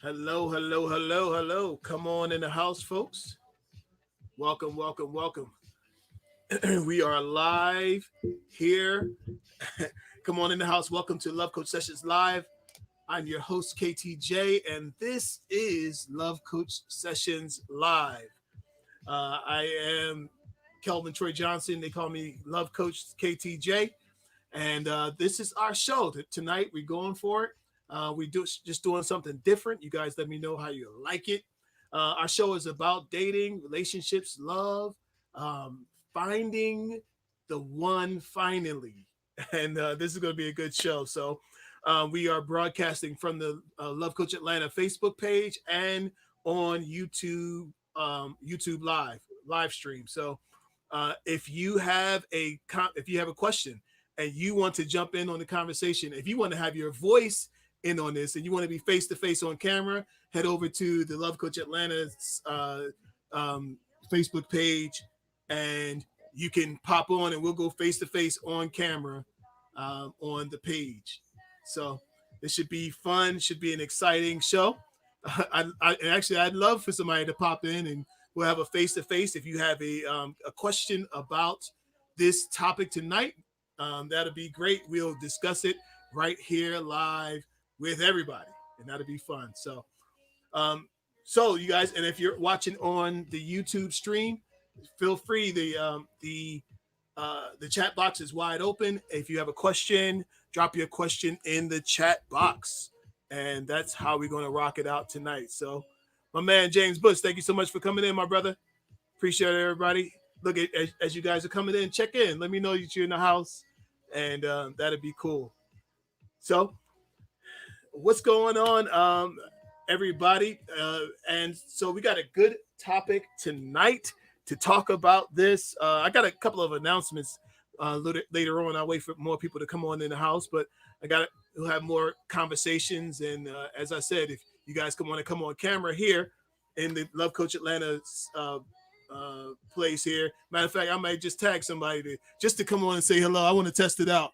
Hello, hello, hello, hello. Come on in the house, folks. Welcome, welcome, welcome. We are live here. Come on in the house. Welcome to Love Coach Sessions Live. I'm your host, KTJ, and this is Love Coach Sessions Live. I am Kelvin Troy Johnson. They call me Love Coach KTJ. And this is our show. Tonight, we're going for it. We do just doing something different. You guys let me know how you like it. Our show is about dating, relationships, love, finding the one finally. And this is going to be a good show. So we are broadcasting from the Love Coach Atlanta Facebook page and on YouTube live stream. So if you have a question and you want to jump in on the conversation, if you want to have your voice in on this and you want to be face to face on camera, head over to the Love Coach Atlanta's Facebook page and you can pop on and we'll go face to face on camera on the page. So this should be fun, should be an exciting show. I'd love for somebody to pop in and we'll have a face to face. If you have a question about this topic tonight, that'll be great. We'll discuss it right here live with everybody, and that'll be fun. Um, so you guys, and if you're watching on the YouTube stream, feel free. The chat box is wide open. If you have a question, drop your question in the chat box, and that's how we're going to rock it out tonight. So, my man James Bush, thank you so much for coming in, my brother. Appreciate it, everybody. Look, as you guys are coming in, check in. Let me know that you're in the house, and that'd be cool. So, what's going on, everybody? And so we got a good topic tonight to talk about this. I got a couple of announcements later on. I'll wait for more people to come on in the house, but we'll have more conversations. And as I said, if you guys want to come on camera here in the Love Coach Atlanta's place here. Matter of fact, I might just tag somebody just to come on and say hello. I want to test it out.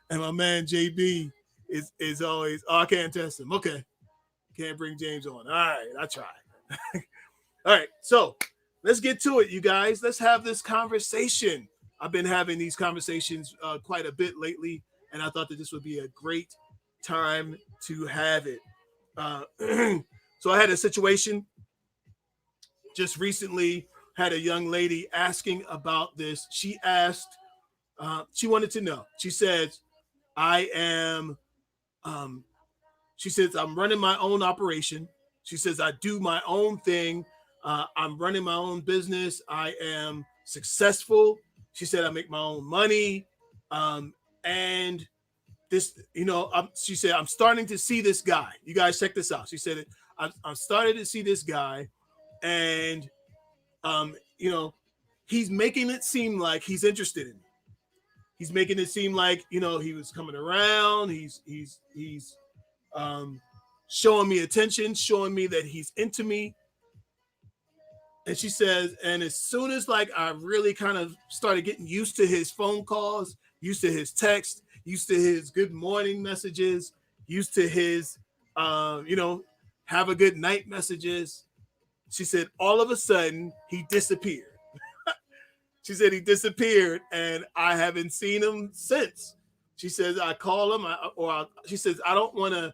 And my man JB is always, oh, I can't test him. Okay. Can't bring James on. All right, I try. All right, so let's get to it, you guys. Let's have this conversation. I've been having these conversations quite a bit lately, and I thought that this would be a great time to have it. So I had a situation just recently, had a young lady asking about this. She asked, she wanted to know. She says, I am, she says, I'm running my own operation. She says, I do my own thing. I'm running my own business. I am successful. She said, I make my own money. And this, she said, I'm starting to see this guy. You guys check this out. She said, I'm starting to see this guy. And, he's making it seem like he's interested in me. He's making it seem like, he was coming around. He's showing me attention, showing me that he's into me. And she says, and as soon as like I really kind of started getting used to his phone calls, used to his text, used to his good morning messages, used to his, have a good night messages. She said, all of a sudden he disappeared. She said he disappeared and I haven't seen him since. She says, I call him she says, I don't want to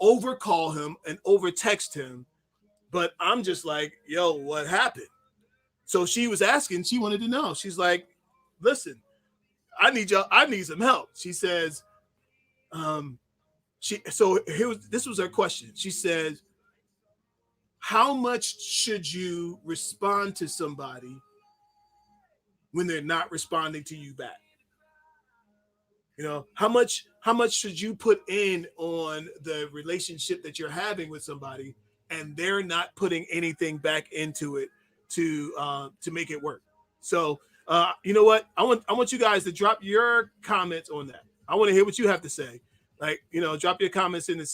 over call him and over text him, but I'm just like, yo, what happened? So she was asking, she wanted to know. She's like, listen, I need some help. She says, this was her question. She says, how much should you respond to somebody when they're not responding to you back? How much should you put in on the relationship that you're having with somebody and they're not putting anything back into it to make it work? So you know what? I want you guys to drop your comments on that. I want to hear what you have to say. Like, drop your comments in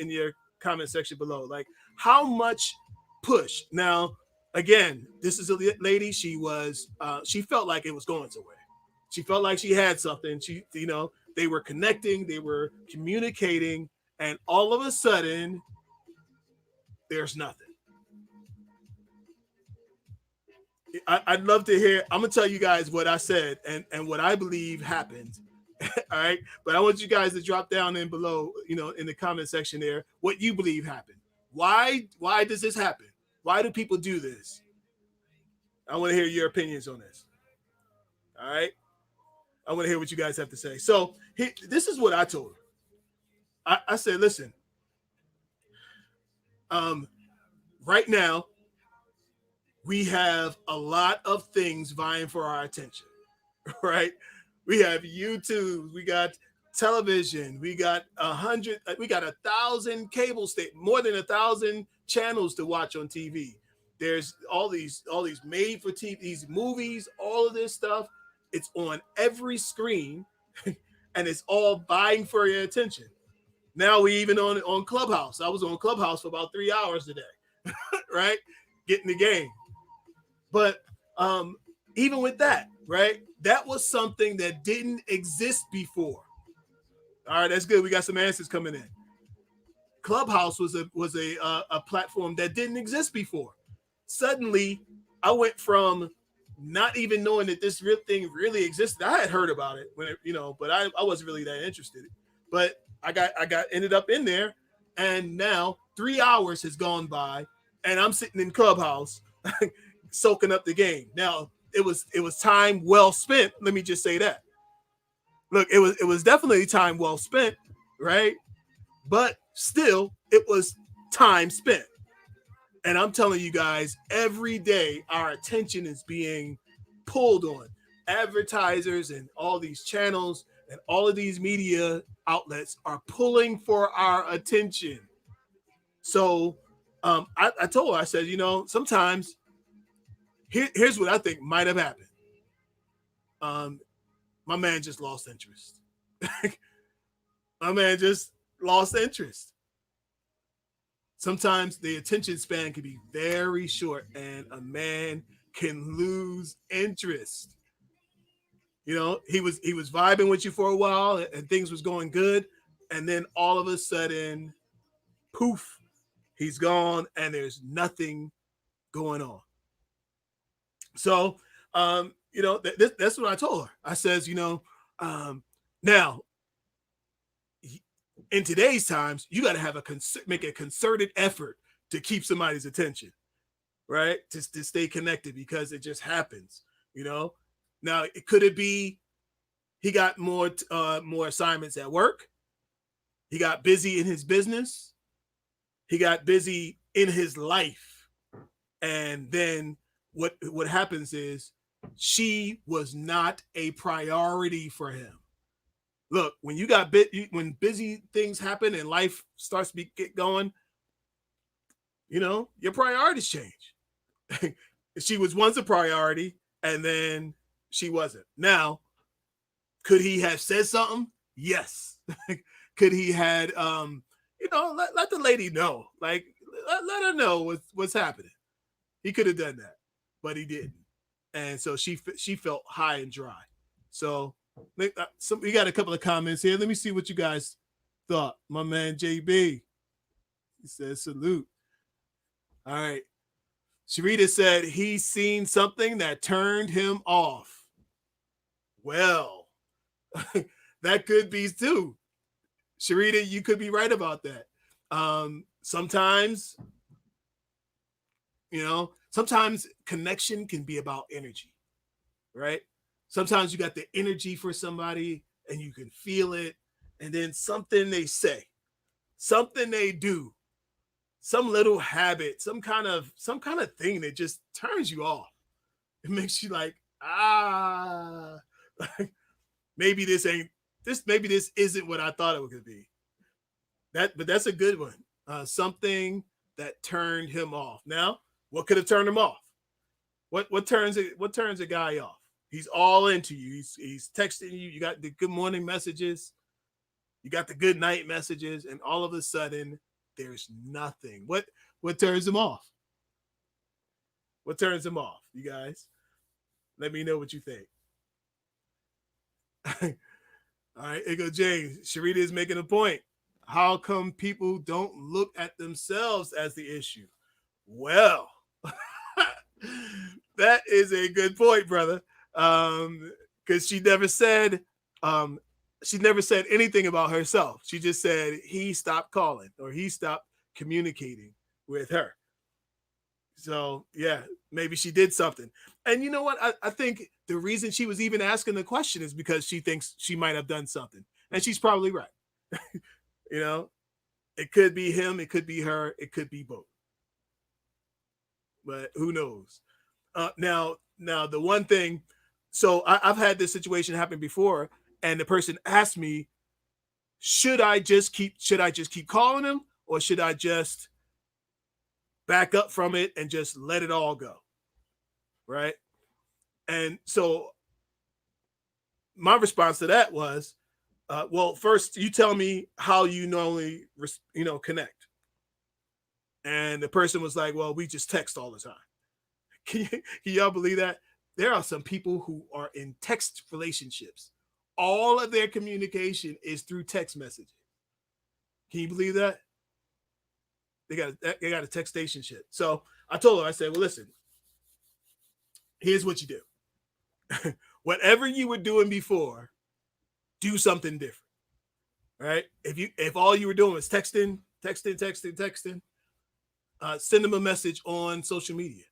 your comment section below. Like, how much push? Now, again, this is a lady. She felt like it was going somewhere. She felt like she had something. They were connecting, they were communicating, and all of a sudden there's nothing. I'd love to hear. I'm gonna tell you guys what I said and what I believe happened. All right, but I want you guys to drop down in below, in the comment section there, what you believe happened. Why does this happen? Why do people do this? I want to hear your opinions on this. All right, I want to hear what you guys have to say. So this is what I told her. I said, listen, right now we have a lot of things vying for our attention, right? We have YouTube, we got television, we got 1,000 cable state, more than 1,000 channels to watch on TV. There's all these made for TV, these movies, all of this stuff. It's on every screen, and it's all vying for your attention. Now we even on Clubhouse. I was on Clubhouse for about 3 hours today, right? Getting the game. But even with that, right? That was something that didn't exist before. All right, that's good. We got some answers coming in. Clubhouse was a platform that didn't exist before. Suddenly, I went from not even knowing that this real thing really existed. I had heard about it but I wasn't really that interested. But I ended up in there, and now 3 hours has gone by, and I'm sitting in Clubhouse soaking up the game. Now it was time well spent. Let me just say that. Look, it was definitely time well spent, right? But still, it was time spent. And I'm telling you guys, every day our attention is being pulled on. Advertisers and all these channels and all of these media outlets are pulling for our attention. So I told her, I said, sometimes here's what I think might have happened. My man just lost interest. My man just lost interest. Sometimes the attention span can be very short, and a man can lose interest. He was vibing with you for a while, and things was going good, and then all of a sudden, poof, he's gone, and there's nothing going on. So, that's what I told her. I says, now, in today's times, you got to have make a concerted effort to keep somebody's attention, right? To stay connected, because it just happens, Now, could it be he got more assignments at work? He got busy in his business. He got busy in his life. And then what happens is she was not a priority for him. Look, when you got when busy things happen and life starts to get going, your priorities change. She was once a priority, and then she wasn't. Now, could he have said something? Yes. Could he had let the lady know, like let her know what's happening. He could have done that, but he didn't, and so she felt high and dry. So we got a couple of comments here. Let me see what you guys thought. My man JB, he says salute. All right. Sharita said he's seen something that turned him off. Well, that could be too. Sharita, you could be right about that. Sometimes connection can be about energy, right? Sometimes you got the energy for somebody and you can feel it. And then something they say, something they do, some little habit, some kind of thing that just turns you off. It makes you like, maybe this isn't what I thought it could be. But that's a good one. Something that turned him off. Now, what could have turned him off? What turns a guy off? He's all into you. He's texting you. You got the good morning messages. You got the good night messages, and all of a sudden, there's nothing. What turns him off? What turns him off, you guys? Let me know what you think. All right, here go James. Sharita is making a point. How come people don't look at themselves as the issue? Well, that is a good point, brother. Because um, she never said anything about herself. She just said he stopped calling or he stopped communicating with her. So yeah, maybe she did something. And you know what? I think the reason she was even asking the question is because she thinks she might have done something. And she's probably right. You know, it could be him, it could be her, it could be both. But who knows? Now the one thing, so I've had this situation happen before, and the person asked me, should I just keep calling him, or should I just back up from it and just let it all go, right? And so my response to that was, well, first you tell me how you normally connect. And the person was like, well, we just text all the time. Can y'all believe that? There are some people who are in text relationships. All of their communication is through text messaging. Can you believe that? They got a text station shit. So I told her, I said, well, listen, here's what you do. Whatever you were doing before, do something different. Right? If all you were doing was texting, send them a message on social media.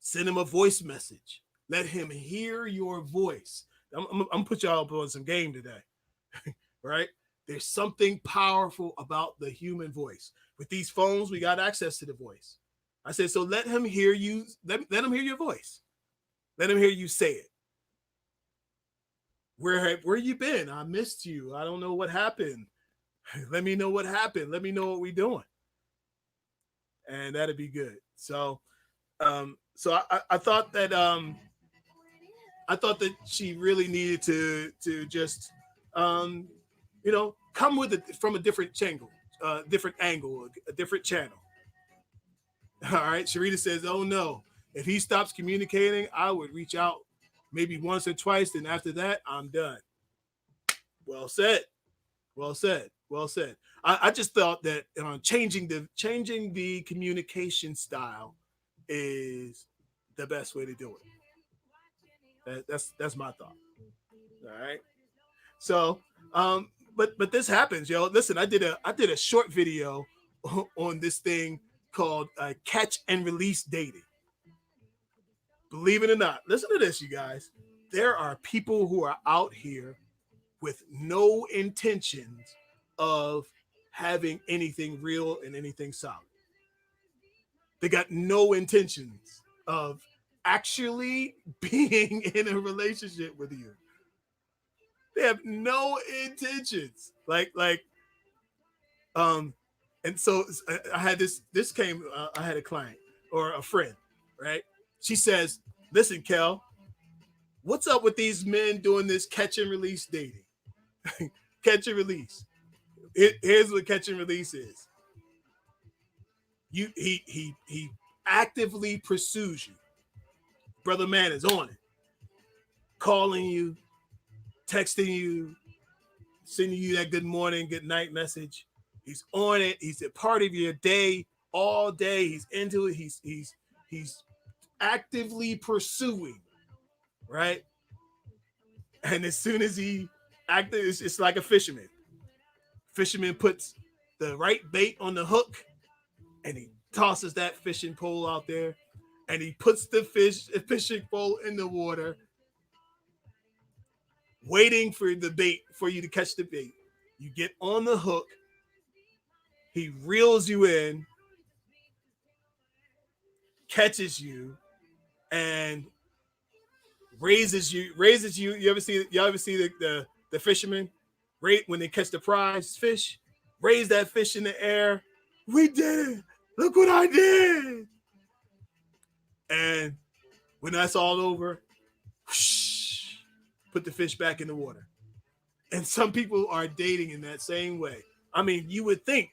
Send him a voice message. Let him hear your voice. I'm gonna put y'all up on some game today, right? There's something powerful about the human voice. With these phones, we got access to the voice. I said, so let him hear you. Let him hear your voice. Let him hear you say it. Where you been? I missed you. I don't know what happened. Let me know what happened. Let me know what we're doing, and that'd be good. So I thought that she really needed to just come with it from a different angle, a different channel. All right, Sharita says, "Oh no, if he stops communicating, I would reach out maybe once or twice, and after that, I'm done." Well said, well said, well said. I just thought that changing the communication style is the best way to do it. That's my thought. All right. So, but this happens, yo. Listen, I did a short video on this thing called catch and release dating. Believe it or not, listen to this, you guys. There are people who are out here with no intentions of having anything real and anything solid. They got no intentions of actually being in a relationship with you. They have no intentions. Um, and so I had this came. I had a client or a friend, right? She says, "Listen, Kel, what's up with these men doing this catch and release dating? Catch and release. Here's what catch and release is. He actively pursues you. Brother man is on it, calling you, texting you, sending you that good morning, good night message. He's on it. He's a part of your day all day. He's into it. He's actively pursuing, right? And as soon as he active, it's like a fisherman. Fisherman puts the right bait on the hook, and he tosses that fishing pole out there, and he puts the fishing pole in the water, waiting for the bait for you to catch the bait. You get on the hook. He reels you in, catches you, and raises you. Y'all ever see the fishermen when they catch the prize fish, raise that fish in the air. We did it. Look what I did. And when that's all over, whoosh, put the fish back in the water. And some people are dating in that same way. I mean, you would think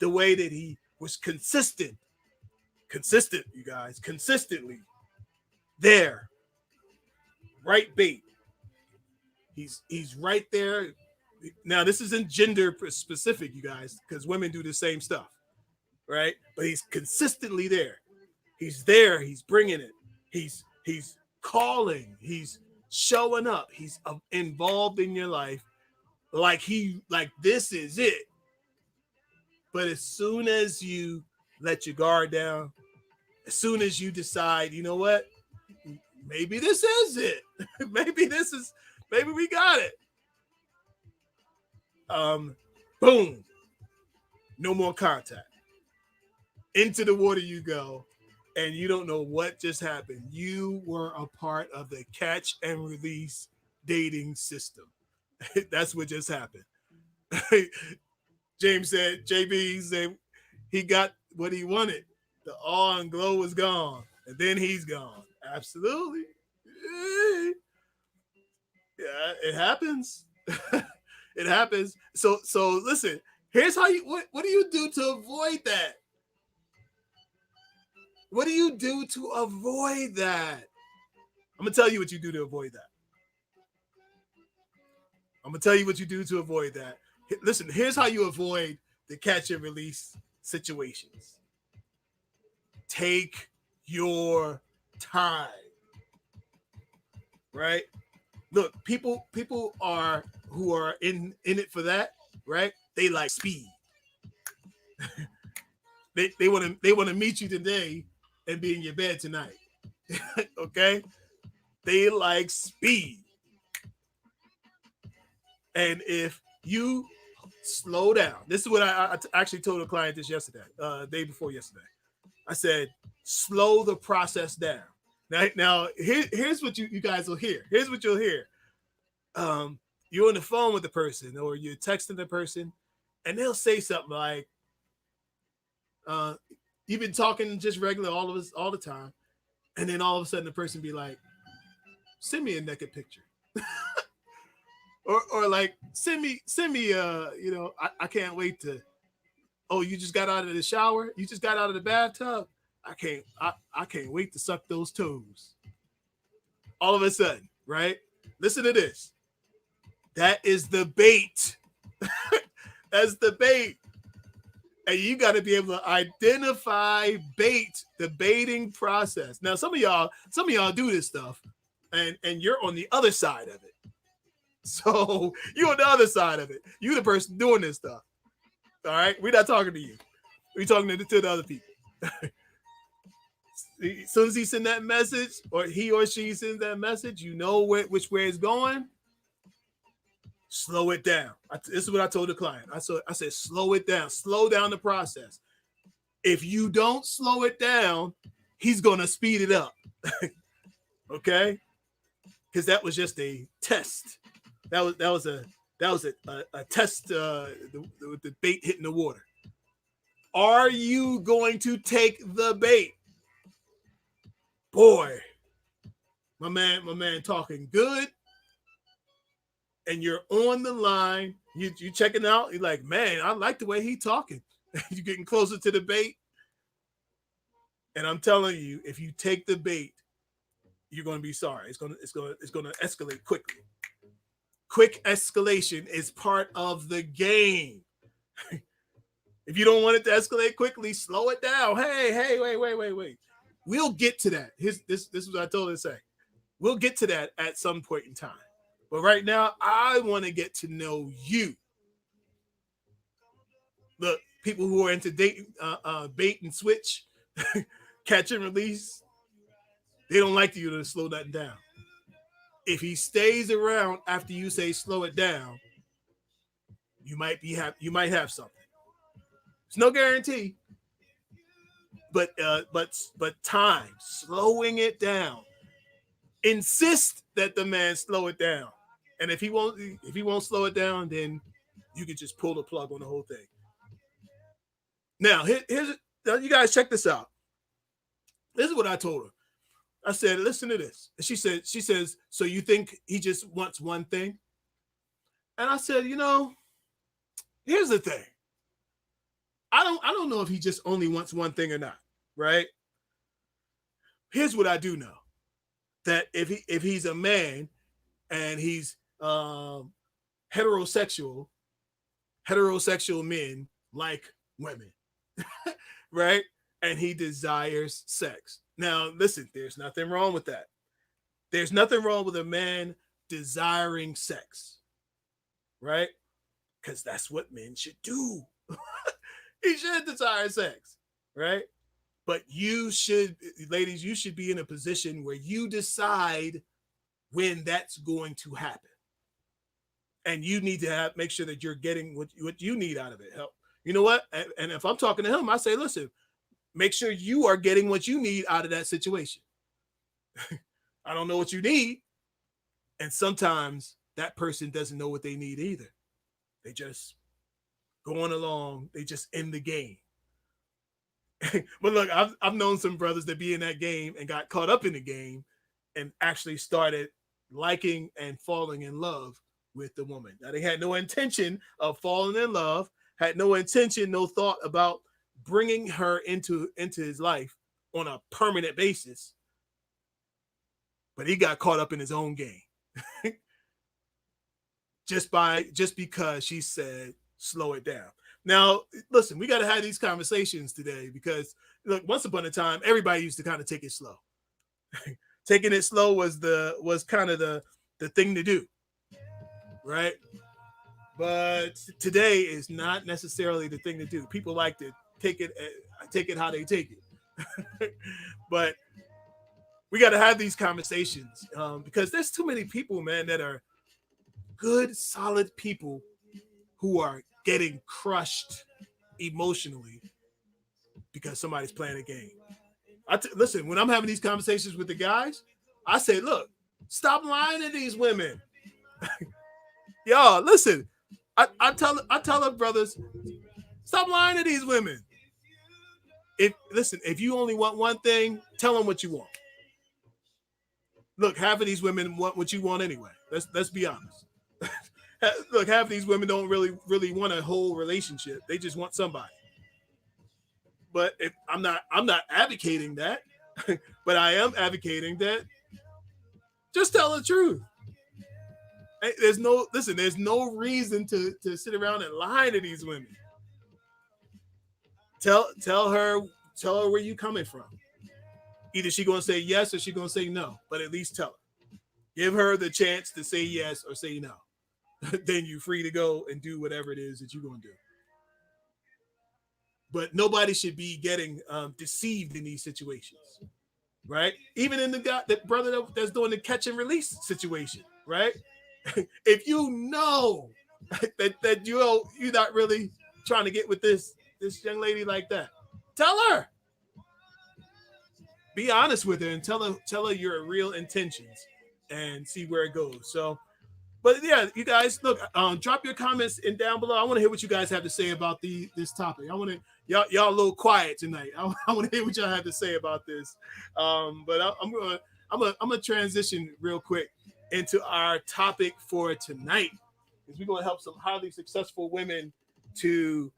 the way that he was consistent, you guys, consistently there, right bait. He's right there Now, this isn't gender specific, you guys, because women do the same stuff, right? But he's consistently there. He's there. He's bringing it. He's calling. He's showing up. He's involved in your life, like this is it. But as soon as you let your guard down, as soon as you decide, you know what, maybe this is it. Maybe we got it. Um, Boom, no more contact. Into the water you go, and you don't know what just happened. You were a part of the catch and release dating system. That's what just happened. James said, JB said he got what he wanted. The awe and glow was gone, and then he's gone. Absolutely. Yeah, it happens. It happens. So listen, here's how you what do you do to avoid that? What do you do to avoid that? I'm gonna tell you what you do to avoid that. I'm gonna tell you what you do to avoid that. Listen, here's how you avoid the catch and release situations. Take your time. Right? Look, people are who are in it for that, right? They like speed. they want to meet you today and be in your bed tonight. Okay? They like speed. And if you slow down, this is what I actually told a client this yesterday, day before yesterday. I said, slow the process down. Now here's what you guys will hear. Here's what you'll hear. You're on the phone with the person or you're texting the person, and they'll say something like, you've been talking just regular all of us all the time, and then all of a sudden the person be like, send me a naked picture. or like send me I can't wait to, oh, you just got out of the shower, you just got out of the bathtub, I can't wait to suck those toes. All of a sudden, right? Listen to this. That is the bait. That's the bait. And you got to be able to identify bait, the baiting process. Now, some of y'all do this stuff, and you're on the other side of it. So you're on the other side of it. You're the person doing this stuff. All right, we're not talking to you. We're talking to the other people. As soon as he sends that message, or he or she sends that message, you know which way it's going. Slow it down. This is what I told the client. I said, slow it down. Slow down the process. If you don't slow it down, he's going to speed it up. Okay? Because that was just a test. That was a test with the bait hitting the water. Are you going to take the bait? Boy, my man talking good. And you're on the line, you checking out, you're like, man, I like the way he talking. You're getting closer to the bait. And I'm telling you, if you take the bait, you're going to be sorry. It's going to escalate quickly. Quick escalation is part of the game. If you don't want it to escalate quickly, slow it down. Hey, wait. We'll get to that. This is what I told her to say. We'll get to that at some point in time. But right now, I want to get to know you. Look, people who are into dating, bait and switch, catch and release, they don't like you to slow that down. If he stays around after you say slow it down, you might have something. It's no guarantee, but time, slowing it down. Insist that the man slow it down. And if he won't slow it down, then you can just pull the plug on the whole thing. Now, now you guys check this out. This is what I told her. I said, listen to this. And she says, so you think he just wants one thing? And I said, here's the thing. I don't know if he just only wants one thing or not, right? Here's what I do know. That if he's a man and he's heterosexual heterosexual men like women, right? And he desires sex. Now, listen, there's nothing wrong with that. There's nothing wrong with a man desiring sex, right? Because that's what men should do. He should desire sex, right? But you should, ladies, you should be in a position where you decide when that's going to happen. And you need to make sure that you're getting what you need out of it. Help. You know what? And if I'm talking to him, I say, listen, make sure you are getting what you need out of that situation. I don't know what you need. And sometimes that person doesn't know what they need either. They just going along, they just in the game. But look, I've known some brothers that be in that game and got caught up in the game and actually started liking and falling in love with the woman. Now they had no intention of falling in love, had no intention, no thought about bringing her into his life on a permanent basis. But he got caught up in his own game. just because she said slow it down. Now, listen, we got to have these conversations today because look, once upon a time, everybody used to kind of take it slow. Taking it slow was kind of the thing to do, right? But today is not necessarily the thing to do. People like to take it how they take it. But we got to have these conversations because there's too many people, man, that are good, solid people who are getting crushed emotionally because somebody's playing a game. Listen, when I'm having these conversations with the guys, I say, look, stop lying to these women. Y'all, listen, I tell the brothers, stop lying to these women. If you only want one thing, tell them what you want. Look, half of these women want what you want anyway. Let's be honest. Look, half of these women don't really want a whole relationship. They just want somebody. But if I'm not advocating that, but I am advocating that just tell the truth. There's no reason to sit around and lie to these women. Tell her where you coming from. Either she gonna say yes or she gonna say no, but at least tell her. Give her the chance to say yes or say no. Then you're free to go and do whatever it is that you're gonna do. But nobody should be getting deceived in these situations, right? Even in the brother that's doing the catch and release situation, right? If you know that you're not really trying to get with this young lady like that, tell her. Be honest with her and tell her your real intentions and see where it goes. So, but yeah, you guys, look, drop your comments in down below. I want to hear what you guys have to say about this topic. I want to y'all a little quiet tonight. I want to hear what y'all have to say about this. But I'm gonna transition real quick into our topic for tonight. Because we're gonna help some highly successful women to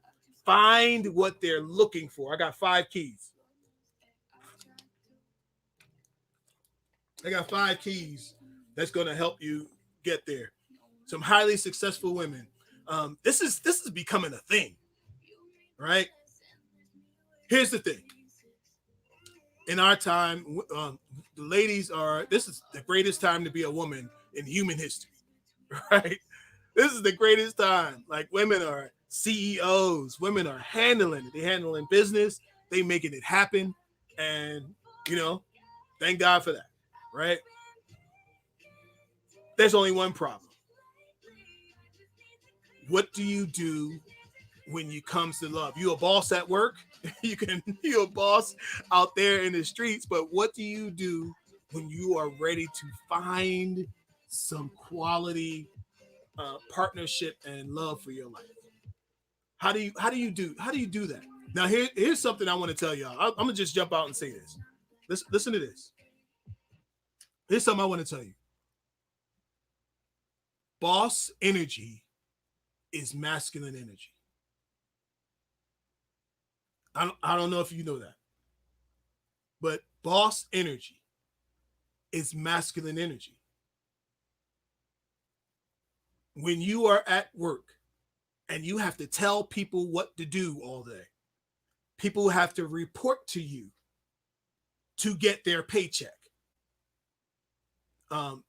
find what they're looking for. I got 5 keys. I got 5 keys that's gonna help you get there. Some highly successful women. This is becoming a thing, right? Here's the thing. In our time, the ladies are. This is the greatest time to be a woman in human history, right? This is the greatest time. Like women are CEOs. Women are handling it. They're handling business. They making it happen, and thank God for that, right? There's only one problem. What do you do when it comes to love? You a boss at work. You're a boss out there in the streets, but what do you do when you are ready to find some quality partnership and love for your life? How do you do that? Now here's something I want to tell y'all. I'm gonna just jump out and say this. Listen to this. Here's something I want to tell you. Boss energy is masculine energy. I don't know if you know that, but boss energy is masculine energy. when you are at work and you have to tell people what to do all day, people have to report to you to get their paycheck. Um,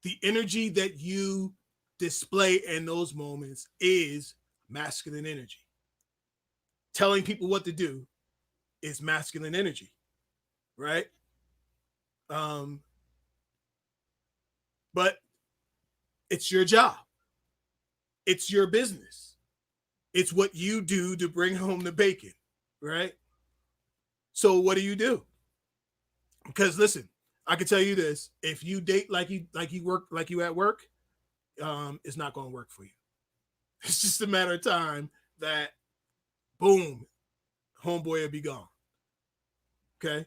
the energy that you display in those moments is masculine energy. Telling people what to do is masculine energy, right? Um, but it's your job. It's your business. It's what you do to bring home the bacon, right? So what do? Because listen, I can tell you this: if you date like you work like you at work, it's not going to work for you. It's just a matter of time that boom, homeboy will be gone. Okay,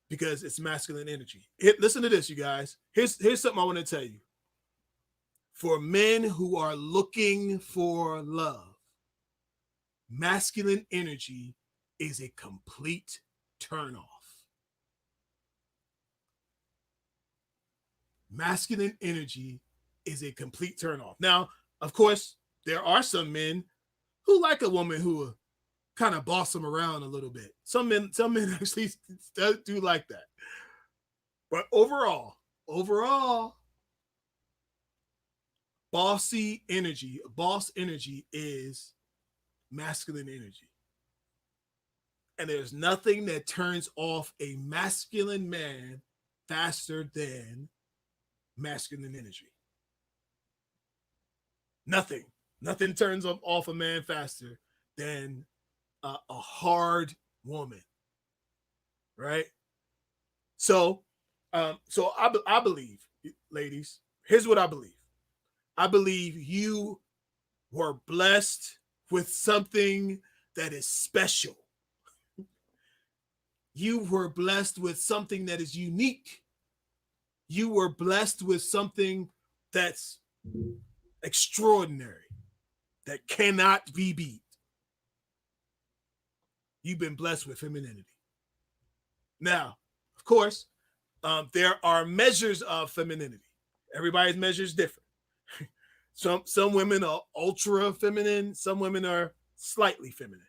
because it's masculine energy. Listen to this, you guys. Here's something I want to tell you. For men who are looking for love, masculine energy is a complete turnoff. Masculine energy is a complete turnoff. Now, of course, there are some men who like a woman who will kind of boss them around a little bit. Some men actually do like that. But overall, boss energy is masculine energy. And there's nothing that turns off a masculine man faster than masculine energy. Nothing turns off a man faster than a hard woman, right? So, I believe, ladies. Here's what I believe. I believe you were blessed with something that is special. You were blessed with something that is unique. You were blessed with something that's extraordinary, that cannot be beat. You've been blessed with femininity. Now, of course, there are measures of femininity. Everybody's measure is different. Some women are ultra feminine. Some women are slightly feminine.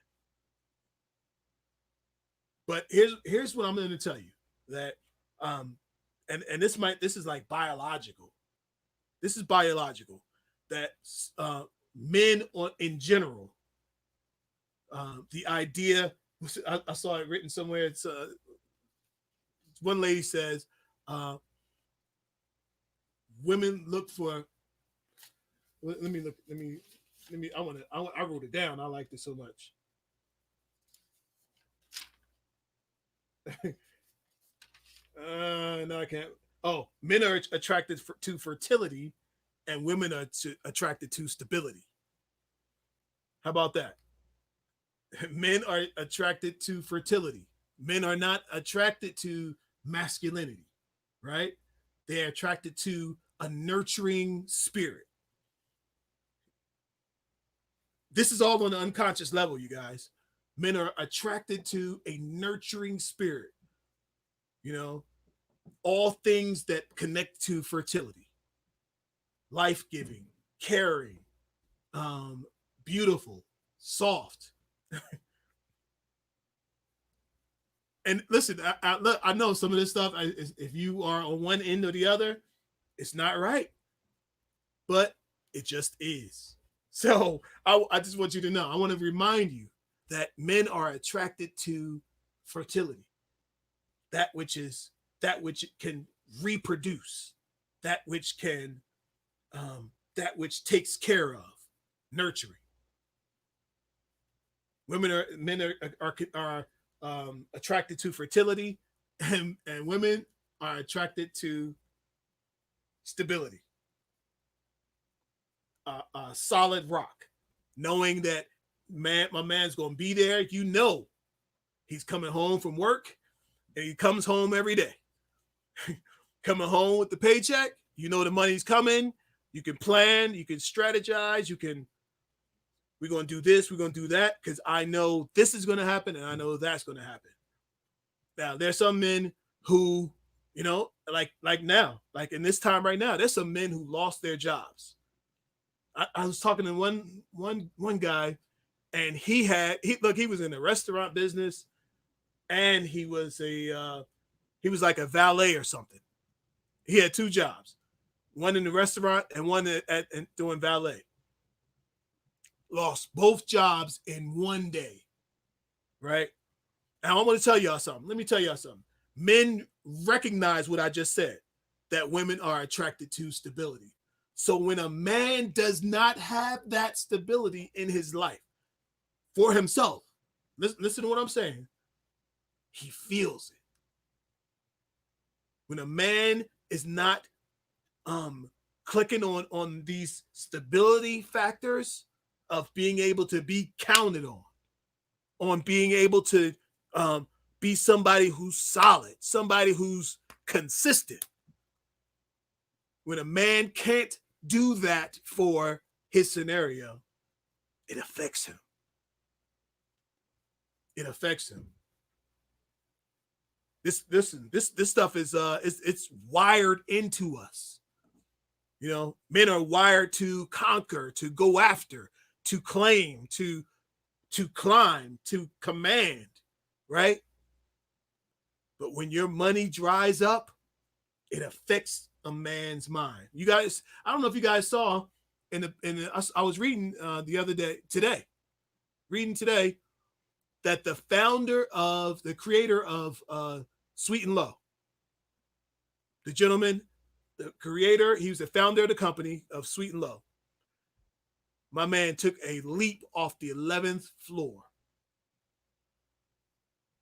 But here's what I'm going to tell you, that and this is like biological. This is biological, that men in general, the idea, I saw it written somewhere. It's one lady says, women look for. Let me. I wrote it down. I liked it so much. No, I can't. Oh, men are attracted to fertility, and women are attracted to stability. How about that? Men are attracted to fertility. Men are not attracted to masculinity, right? They're attracted to a nurturing spirit. This is all on the unconscious level, you guys. Men are attracted to a nurturing spirit. You know, all things that connect to fertility, life giving, caring, beautiful, soft. And listen, I know some of this stuff, if you are on one end or the other, it's not right, but it just is. So I just want you to know, I want to remind you that men are attracted to fertility, that which can reproduce, that which takes care of, nurturing. Men are attracted to fertility, and women are attracted to stability, a solid rock, knowing that my man's gonna be there. You know, he's coming home from work, and he comes home every day. Coming home with the paycheck, you know the money's coming. You can plan, you can strategize, we're going to do this, we're going to do that, because I know this is going to happen and I know that's going to happen. Now, there's some men who You know, like now, like in this time right now, there's some men who lost their jobs. I was talking to one guy, and he was in the restaurant business, and he was like a valet or something. He had two jobs, one in the restaurant and one at doing valet. Lost both jobs in one day, right? And I want to tell y'all something. Let me tell y'all something. Men recognize what I just said, that women are attracted to stability. So when a man does not have that stability in his life for himself, listen to what I'm saying, he feels it. When a man is not clicking on these stability factors of being able to be counted on being able to be somebody who's solid, somebody who's consistent. When a man can't do that for his scenario, it affects him. It affects him. This stuff is it's wired into us. You know, men are wired to conquer, to go after, to claim, to climb, to command, right? But when your money dries up, it affects a man's mind. You guys, I don't know if you guys saw I was reading reading today that the creator of Sweet and Low, the gentleman, the creator, he was the founder of the company of Sweet and Low. My man took a leap off the 11th floor.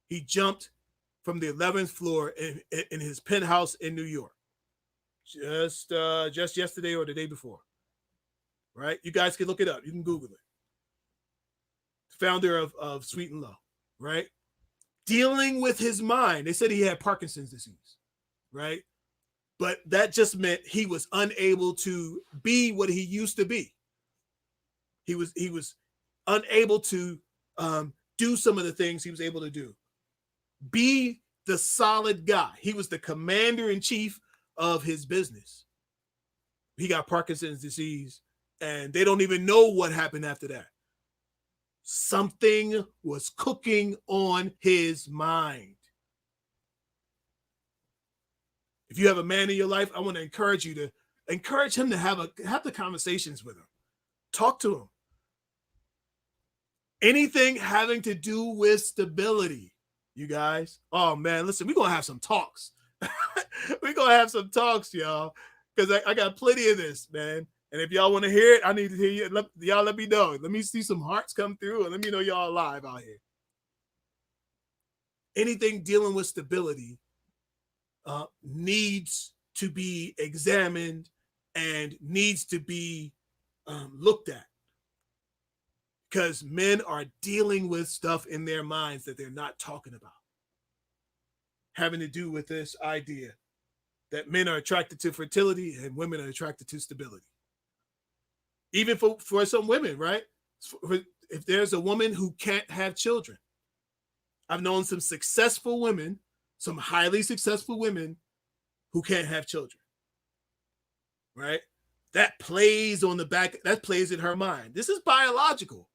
He jumped from the 11th floor in his penthouse in New York. Just yesterday or the day before. Right? You guys can look it up. You can Google it. Founder of Sweet and Low, right? Dealing with his mind. They said he had Parkinson's disease, right? But that just meant he was unable to be what he used to be. He was unable to do some of the things he was able to do. Be the solid guy. He was the commander in chief of his business. He got Parkinson's disease, and they don't even know what happened after that. Something was cooking on his mind. If you have a man in your life, I want to encourage him to have the conversations with him. Talk to him. Anything having to do with stability, you guys. Oh man, listen, we're gonna have some talks. We're gonna have some talks, y'all, because I got plenty of this, man. And if y'all want to hear it, I need to hear you. Y'all let me know. Let me see some hearts come through, and let me know y'all alive out here. Anything dealing with stability needs to be examined and needs to be looked at, because men are dealing with stuff in their minds that they're not talking about, having to do with this idea that men are attracted to fertility and women are attracted to stability. Even for some women, right? If there's a woman who can't have children, I've known some successful women, some highly successful women who can't have children, right? That plays in her mind. This is biological.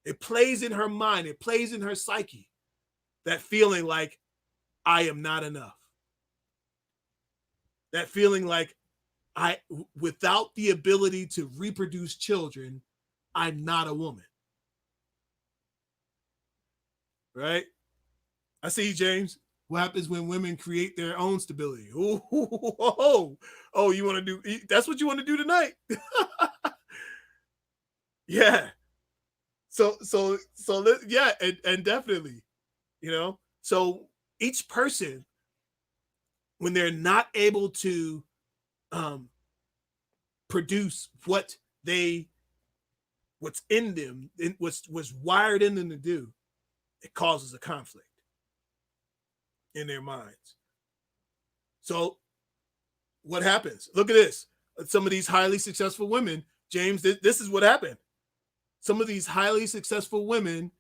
It plays in her mind. It plays in her psyche. That feeling like I am not enough. That feeling like without the ability to reproduce children, I'm not a woman. Right? I see you, James. What happens when women create their own stability? You want to do, that's what you want to do tonight? Yeah. So yeah, and definitely, so each person, when they're not able to produce what's in them, what's wired in them to do, it causes a conflict in their minds. So what happens? Look at this. Some of these highly successful women, James, this is what happened. Some of these highly successful women,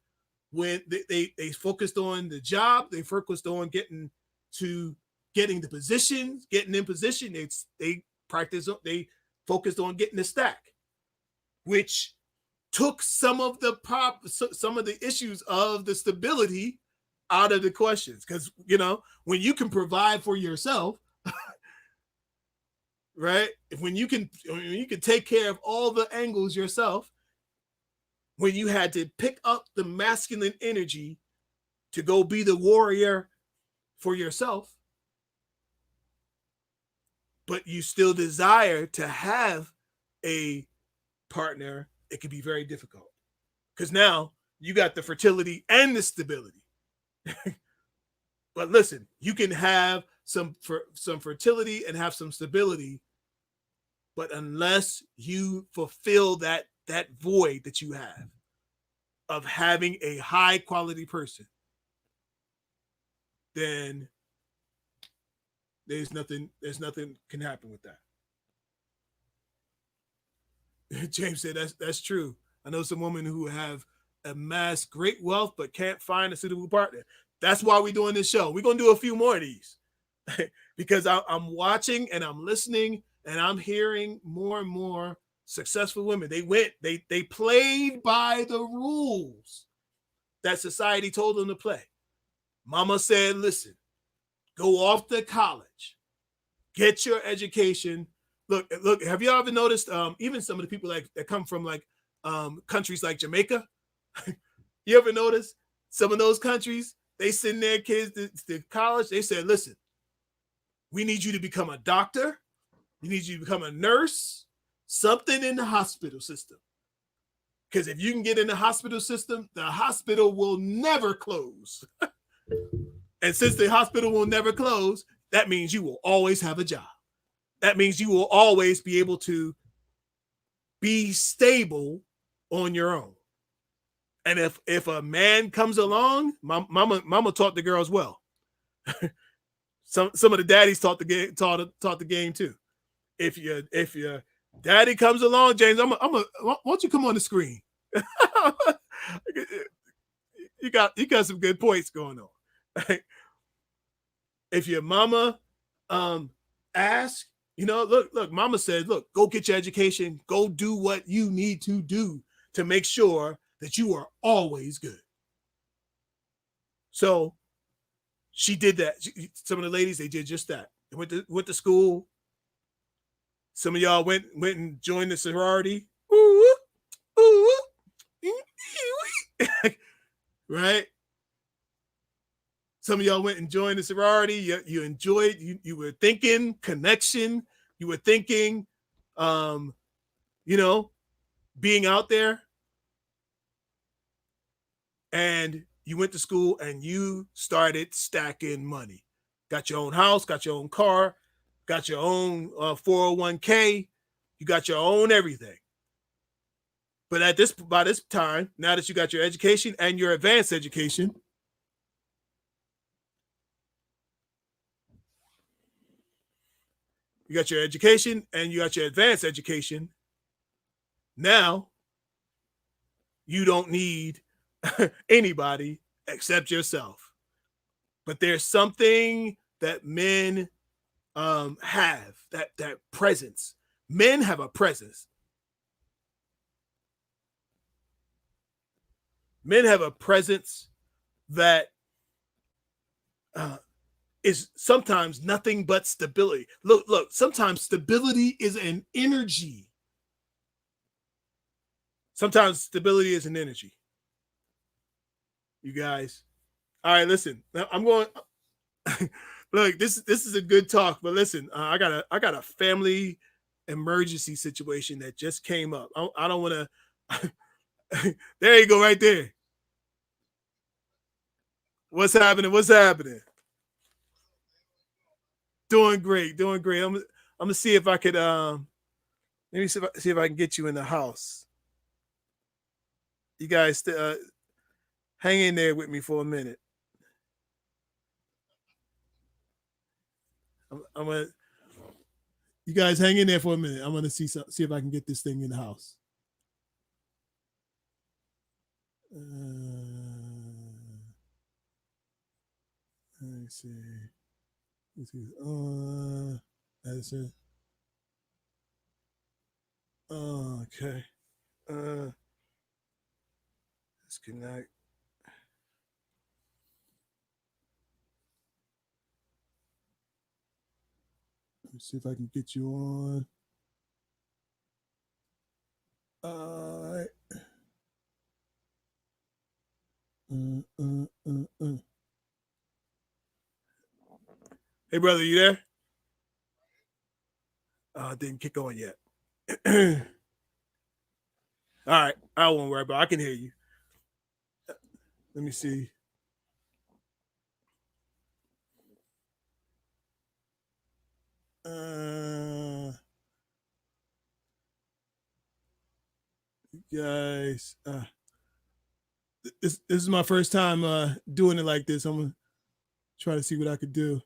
when they focused on the job, they focused on getting getting the positions, getting in position. They practice. They focused on getting the stack, which took some of the issues of the stability out of the questions. Because when you can provide for yourself, right? When you can take care of all the angles yourself, when you had to pick up the masculine energy to go be the warrior for yourself, but you still desire to have a partner, it can be very difficult. Because now you got the fertility and the stability. But listen, you can have some fertility and have some stability, but unless you fulfill that void that you have of having a high quality person, then there's nothing can happen with that. James said that's true. I know some women who have amassed great wealth but can't find a suitable partner. That's why we're doing this show. We're gonna do a few more of these because I'm watching and I'm listening and I'm hearing more and more successful women. They played by the rules that society told them to play. Mama said, listen, go off to college, get your education. Look, have you ever noticed even some of the people that come from countries like Jamaica? You ever notice some of those countries, they send their kids to college, they said, listen, we need you to become a doctor, we need you to become a nurse, something in the hospital system. Because if you can get in the hospital system, the hospital will never close. And since the hospital will never close, that means you will always have a job. That means you will always be able to be stable on your own. And if a man comes along, mama taught the girls well. some of the daddies taught the game too. If your daddy comes along, James, why don't you come on the screen? you got some good points going on. If your mama asks, look, mama said, look, go get your education, go do what you need to do to make sure that you are always good. So she did that. Some of the ladies, they did just that. They went to school. Some of y'all went and joined the sorority. Ooh, ooh, right? Some of y'all went and joined the sorority. You enjoyed. You were thinking connection. You were thinking, being out there. And you went to school and you started stacking money. Got your own house, got your own car, got your own 401k. You got your own everything. But by this time, now that you got your education and your advanced education, you got your education and you got your advanced education. Now, you don't need anybody except yourself. But there's something that men have, that presence. Men have a presence. Men have a presence that is sometimes nothing but stability. Look, sometimes stability is an energy. Sometimes stability is an energy. You guys. All right, listen. I'm going. Look, this is a good talk, but listen, I got a family emergency situation that just came up. I don't want to. There you go, right there. What's happening? What's happening? Doing great, doing great. I'm gonna see if I could maybe see if I can get you in the house. You guys hang in there with me for a minute. I'm gonna. You guys hang in there for a minute. I'm gonna see if I can get this thing in the house. Let me see. Let's see. That's it. Okay. Disconnect. Let me see if I can get you on. All right. Hey, brother, you there? Didn't kick on yet. All right. I won't worry about it. I can hear you. Let me see. Guys, this is my first time doing it like this. I'm gonna try to see what I could do.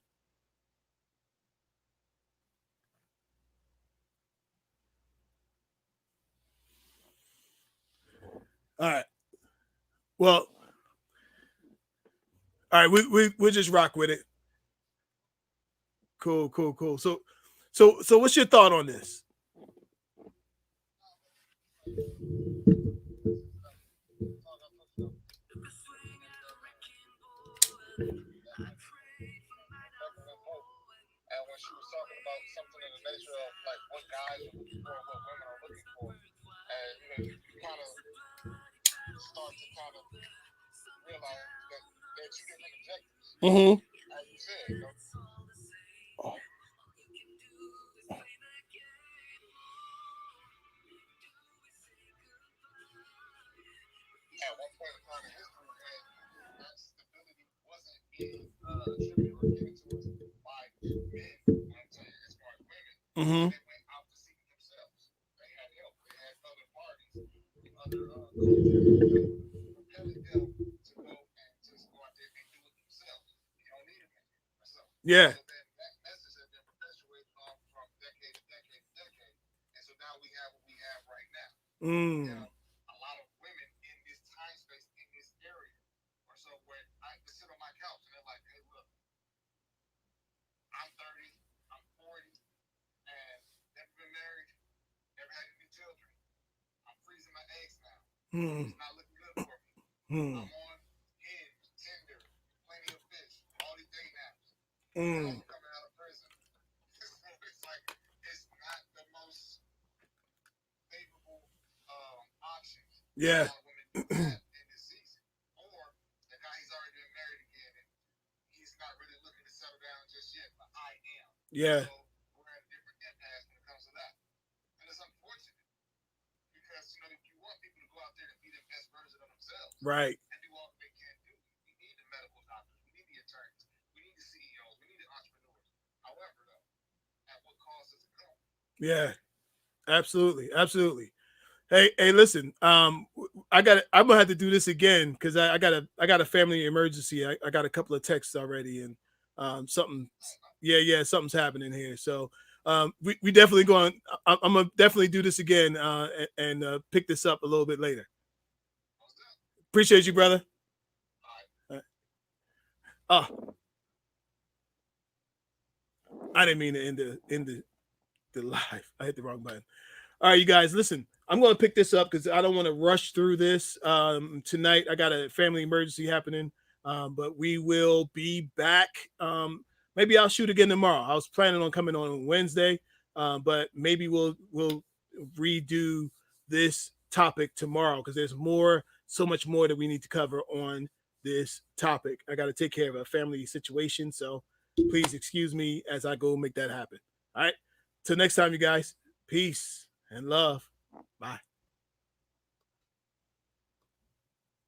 All right. Well, all right. We'll just rock with it. Cool. So what's your thought on this? And when she was talking about something in the nature of like what guys are looking for, what women are looking for, and you kind of start to kind of realize that there are two different objectives. Mm-hmm. As you said, at one point in time in history, when that stability wasn't being attributed or given to us by men, as far as women, Mm-hmm. they went out to seek it themselves. They had help. They had other parties and other cultures propelling them to go and just go out there and do it themselves. You don't need a man. Yeah. So then that message has been perpetuated on from decade to decade to decade. And so now we have what we have right now. A lot of women in this time space, in this area, or so where I can sit on my couch and they're like, hey, look, I'm 30, I'm 40, and never been married, never had any children. I'm freezing my eggs now. It's not looking good for me. I'm on Hinge, Tinder, Plenty of Fish, all these dating apps. I'm coming out of prison. It's like it's not the most favorable options. Yeah. A lot of women do that in this season. Or the guy he's already been married again and he's not really looking to settle down just yet, but I am. Yeah. So we're at a different impasse when it comes to that. And it's unfortunate because you want people to go out there and be the best version of themselves. Right. And do all they can do. We need the medical doctors, we need the attorneys, we need the CEOs, we need the entrepreneurs. However, though, at what cost does it come? Yeah. Absolutely. Hey, listen. I'm gonna have to do this again because I got a family emergency. I got a couple of texts already, and something's happening here. So we definitely going. I'm gonna definitely do this again and pick this up a little bit later. Appreciate you, brother. All right. Oh, I didn't mean to end the live. I hit the wrong button. All right, you guys, listen. I'm going to pick this up because I don't want to rush through this tonight. I got a family emergency happening, but we will be back. Maybe I'll shoot again tomorrow. I was planning on coming on Wednesday, but maybe we'll redo this topic tomorrow because there's so much more that we need to cover on this topic. I got to take care of a family situation, so please excuse me as I go make that happen. All right. Till next time, you guys. Peace and love. Bye.